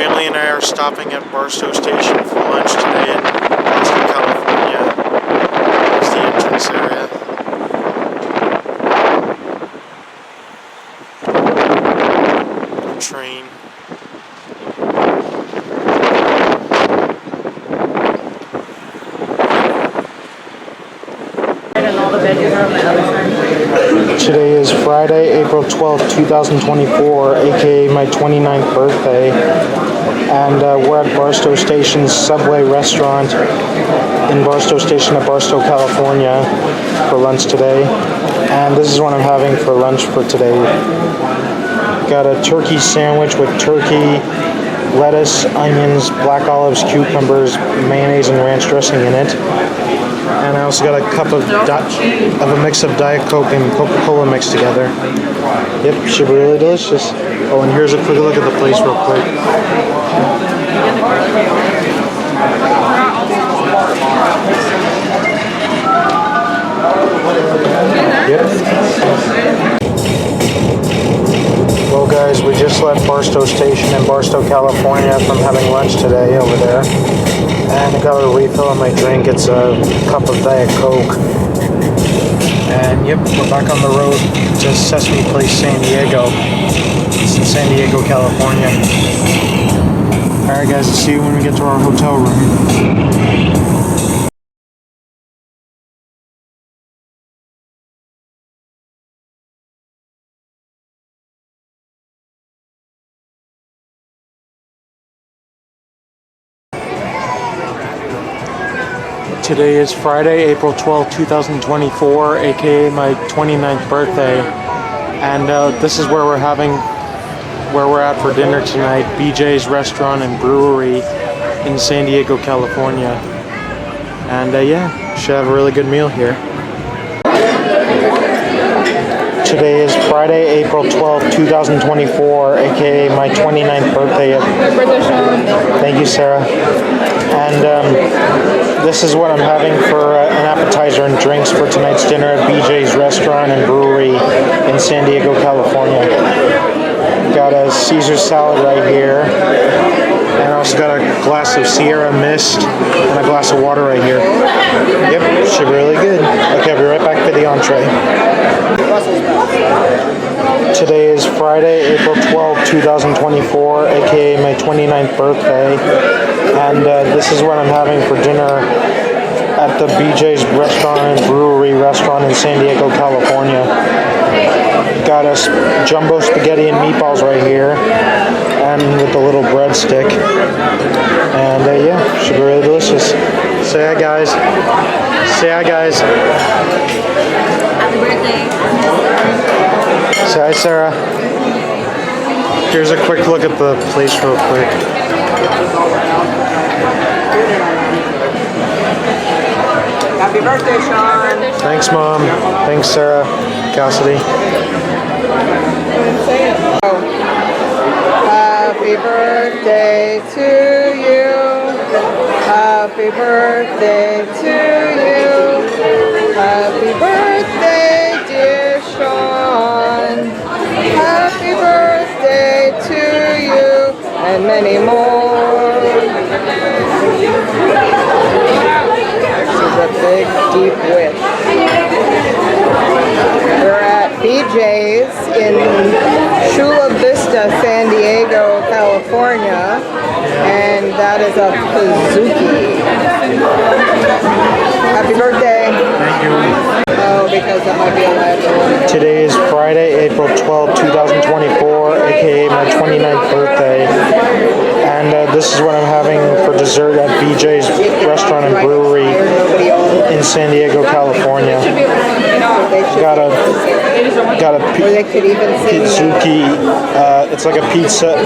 family and I are stopping at Barstow Station for lunch today in Barstow, California. There's the entrance area. Train. Today is Friday, April 12th, 2024, aka my 29th birthday, and we're at Barstow Station's Subway restaurant in Barstow Station at Barstow, California for lunch today, and this is what I'm having for lunch for today. Got a turkey sandwich with turkey, lettuce, onions, black olives, cucumbers, mayonnaise, and ranch dressing in it. And I also got a cup of a mix of Diet Coke and Coca-Cola mixed together. Yep, should be really delicious. Oh, and here's a quick look at the place real quick. Yep. Well guys, we just left Barstow Station in Barstow, California from having lunch today over there. And I got a refill on my drink. It's a cup of Diet Coke. And yep, we're back on the road to Sesame Place, San Diego. It's in San Diego, California. Alright guys, I'll see you when we get to our hotel room. Today is Friday, April 12th, 2024, aka my 29th birthday, and this is where we're at for dinner tonight, BJ's Restaurant and Brewery in San Diego, California. And yeah, should have a really good meal here. Today is Friday, April 12th, 2024, aka my 29th birthday. Thank you, Sarah. And this is what I'm having for an appetizer and drinks for tonight's dinner at BJ's Restaurant and Brewery in San Diego, California. Got a Caesar salad right here, and I also got a glass of Sierra Mist and a glass of water right here. Yep, should be really good. Okay, I'll be right back for the entree. Today is Friday, April 12th, 2024, aka my 29th birthday, and this is what I'm having for dinner at the BJ's Restaurant and Brewery restaurant in San Diego, California. Got a jumbo spaghetti and meatballs right here, and with a little breadstick, and yeah, should be really delicious. Say hi, guys. Say hi, guys. Happy birthday. Say hi, Sarah. Here's a quick look at the place real quick. Happy birthday, Sean. Thanks, Mom. Thanks, Sarah. Cassidy. Happy birthday to you. Happy birthday to you. Happy birthday, dear Sean. Happy birthday to you, and many more. This is a big, deep wish. We're at BJ's in Chula, Vista, San Diego, California, and that is a Pazuki. Happy birthday. Thank you. Oh, because that might be a liability. Today is Friday, April 12th, 2024, aka my 29th birthday. And this is what I'm having for dessert at BJ's Restaurant and Brewery in San Diego, California. Got a pizzuki. It's like a pizza.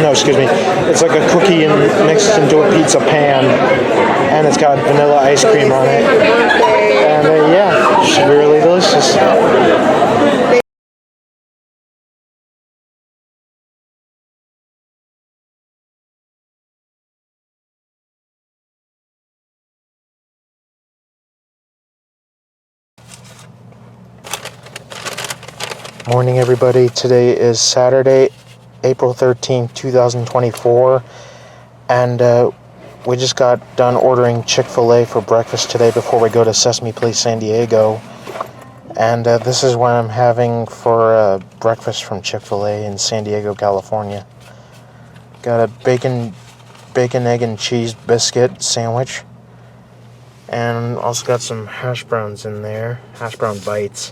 No, excuse me. It's like a cookie and mixed into a pizza pan, and it's got vanilla ice cream on it. And yeah, should be really delicious. Morning, everybody. Today is Saturday, April 13th, 2024. And we just got done ordering Chick-fil-A for breakfast today before we go to Sesame Place, San Diego. And this is what I'm having for breakfast from Chick-fil-A in San Diego, California. Got a bacon, egg, and cheese biscuit sandwich. And also got some hash browns in there, hash brown bites.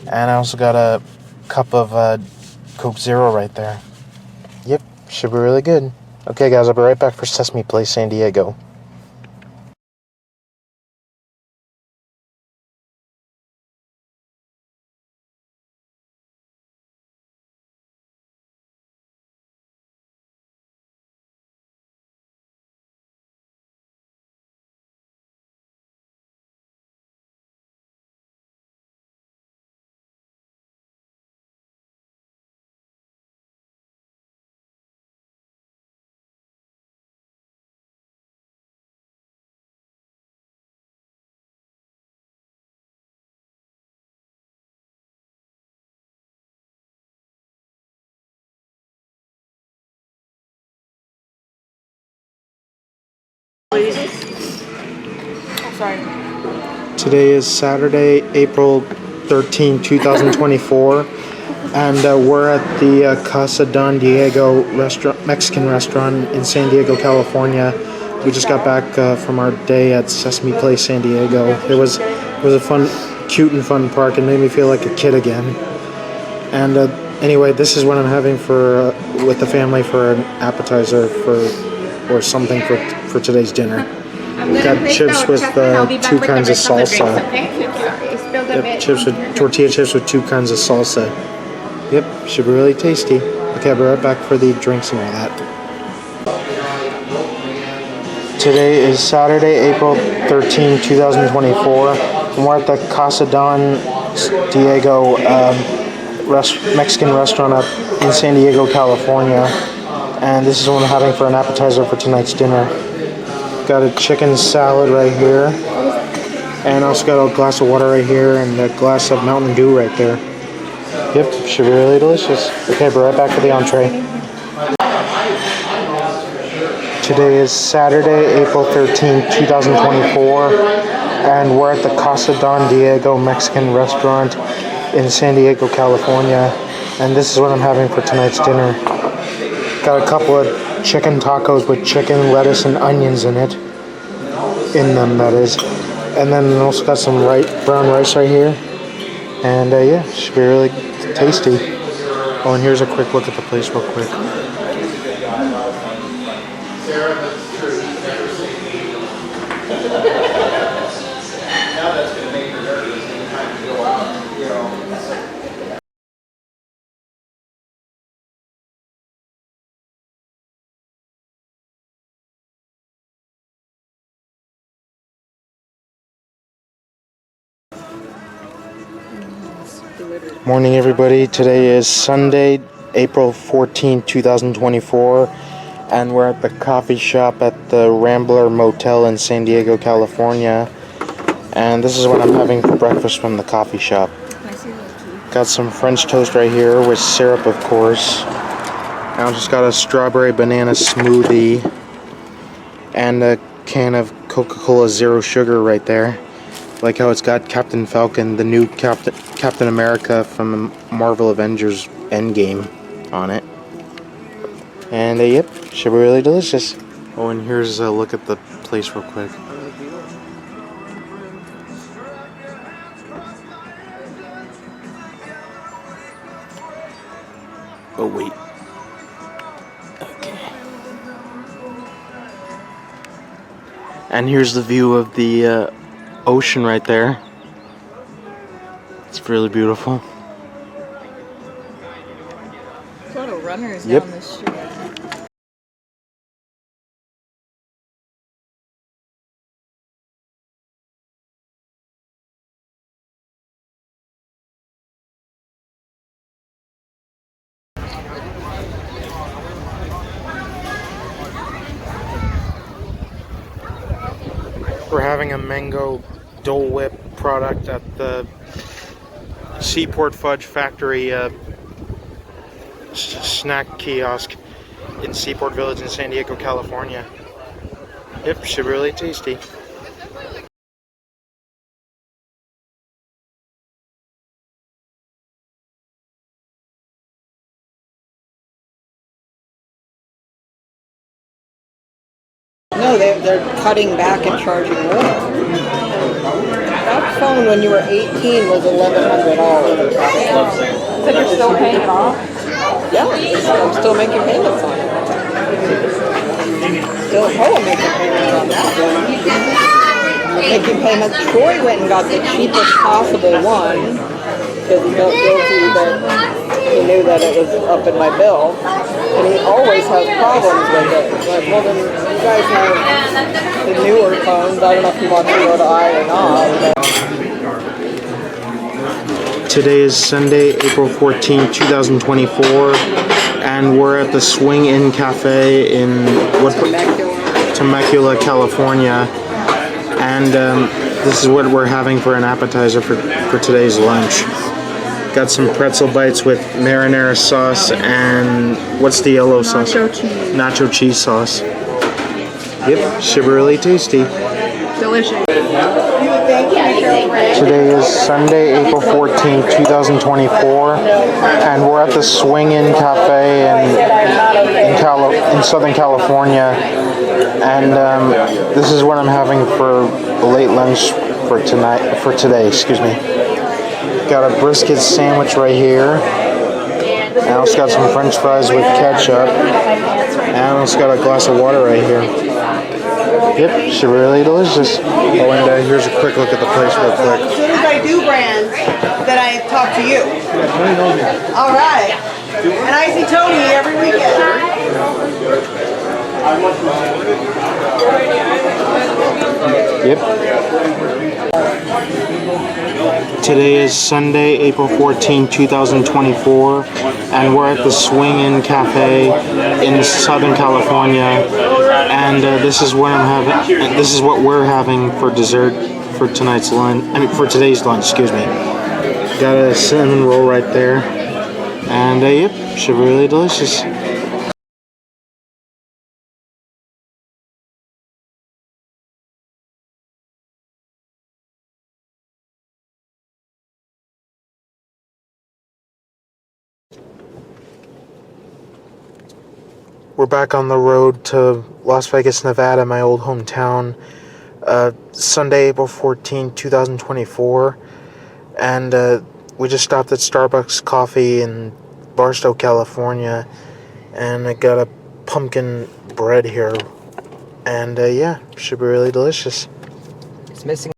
And I also got a cup of Coke Zero right there. Yep, should be really good. Okay, guys, I'll be right back for Sesame Place, San Diego. Today is Saturday, April 13, 2024, and we're at the Casa Don Diego Mexican restaurant in San Diego, California. We just got back from our day at Sesame Place, San Diego. It was a fun, cute and fun park. It made me feel like a kid again. And anyway, this is what I'm having for with the family for an appetizer or something for today's dinner. Got chips with 2 kinds of salsa. Yep, tortilla chips with 2 kinds of salsa. Yep, should be really tasty. Okay, I'll be right back for the drinks and all that. Today is Saturday, April 13, 2024, and we're at the Casa Don Diego Mexican restaurant up in San Diego, California. And this is what I'm having for an appetizer for tonight's dinner. Got a chicken salad right here, and also got a glass of water right here, and a glass of Mountain Dew right there. Yep, should be really delicious. Okay, be right back for the entree. Today is Saturday, April 13, 2024, and we're at the Casa Don Diego Mexican restaurant in San Diego, California, and this is what I'm having for tonight's dinner. Got a couple of chicken tacos with chicken, lettuce, and onions in it. In them, that is. And then also got some brown rice right here. And yeah, should be really tasty. Oh, and here's a quick look at the place real quick. Morning, everybody. Today is Sunday, April 14, 2024, and we're at the coffee shop at the Rambler Motel in San Diego, California. And this is what I'm having for breakfast from the coffee shop. Got some French toast right here with syrup, of course. And I just got a strawberry banana smoothie and a can of Coca-Cola Zero Sugar right there. Like how it's got Captain Falcon, the new Captain America from Marvel Avengers Endgame on it. And yep, should be really delicious. Oh, and here's a look at the place real quick. Oh, wait. Okay. And here's the view of the ocean right there. It's really beautiful. There's a lot of runners Yep. down the street. We're having a mango Dole Whip product at the Seaport Fudge Factory Snack Kiosk in Seaport Village in San Diego, California. Yep, should be really tasty. No, they're cutting back and charging more. That phone when you were 18 was $1,100. So you're still paying it off? Yeah, I'm still making payments on it. Still home making payments on that. I'm making payments. Troy went and got the cheapest possible one because he felt guilty that he knew that it was up in my bill. And he always has problems with it. So I told him, you guys have the newer phones. I don't know if he wants to go to I or not. Today is Sunday, April 14, 2024, and we're at the Swing Inn Cafe in Temecula, California. And this is what we're having for an appetizer for today's lunch. Got some pretzel bites with marinara sauce and what's the yellow sauce? Nacho cheese. Nacho cheese sauce. Yep, should be really tasty. Delicious. Today is Sunday, April 14, 2024, and we're at the Swing Inn Cafe in Southern California. And this is what I'm having for the late lunch for today. Excuse me. Got a brisket sandwich right here. And I also got some French fries with ketchup. And I also got a glass of water right here. Yep, should be really delicious. Oh, and here's a quick look at the place real quick. As soon as I do brands, then I talk to you. All right. And I see Tony every weekend. Yep. Today is Sunday, April 14, 2024, and we're at the Swing Inn Cafe in Southern California. And this is what I'm having. This is what we're having for dessert for tonight's lunch. I mean, for today's lunch. Excuse me. Got a cinnamon roll right there, and yep, should be really delicious. We're back on the road to Las Vegas, Nevada, my old hometown. Sunday, April 14, 2024. And we just stopped at Starbucks Coffee in Barstow, California. And I got a pumpkin bread here. And yeah, should be really delicious. It's missing